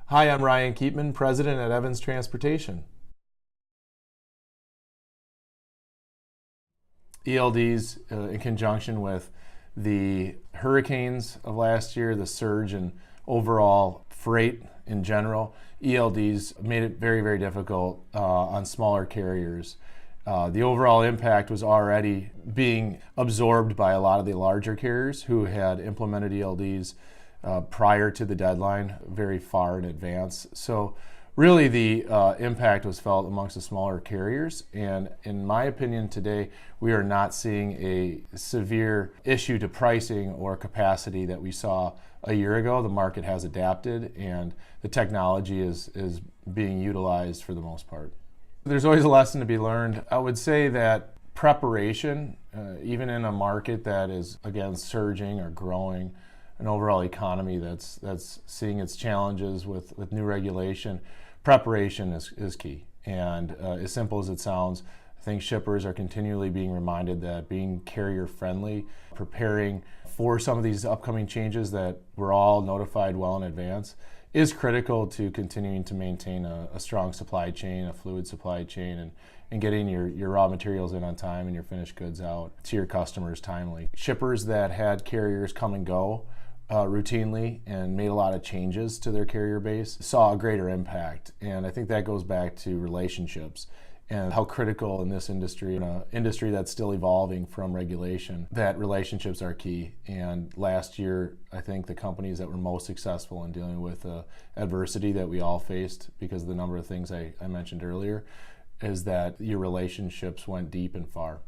Hi, I'm Ryan Keepman, President at Evans Transportation. ELDs, in conjunction with the hurricanes of last year, the surge in overall freight in general, ELDs made it very, very difficult on smaller carriers. The overall impact was already being absorbed by a lot of the larger carriers who had implemented ELDs prior to the deadline, very far in advance. So really the impact was felt amongst the smaller carriers, and in my opinion today we are not seeing a severe issue to pricing or capacity that we saw a year ago. The market has adapted and the technology is being utilized for the most part. There's always a lesson to be learned. I would say that preparation, even in a market that is again surging or growing, an overall economy that's seeing its challenges with new regulation, preparation is key. And as simple as it sounds, I think shippers are continually being reminded that being carrier friendly, preparing for some of these upcoming changes that we're all notified well in advance, is critical to continuing to maintain a strong supply chain, a fluid supply chain, and getting your raw materials in on time and your finished goods out to your customers timely. Shippers that had carriers come and go routinely and made a lot of changes to their carrier base saw a greater impact, and I think that goes back to relationships and how critical in this industry, in an industry that's still evolving from regulation, that relationships are key. And last year I think the companies that were most successful in dealing with adversity that we all faced because of the number of things I mentioned earlier is that your relationships went deep and far.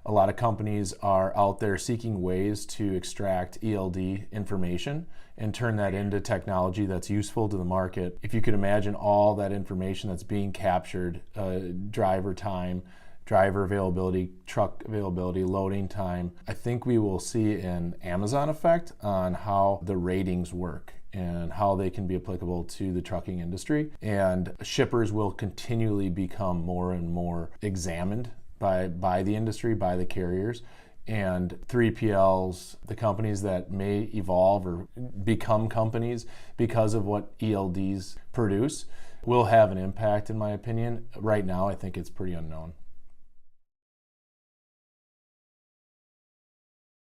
A lot of companies are out there seeking ways to extract ELD information and turn that into technology that's useful to the market. If you could imagine all that information that's being captured, driver time, driver availability, truck availability, loading time, I think we will see an Amazon effect on how the ratings work and how they can be applicable to the trucking industry. And shippers will continually become more and more examined by the industry, by the carriers, and 3PLs, the companies that may evolve or become companies because of what ELDs produce, will have an impact in my opinion. Right now I think it's pretty unknown.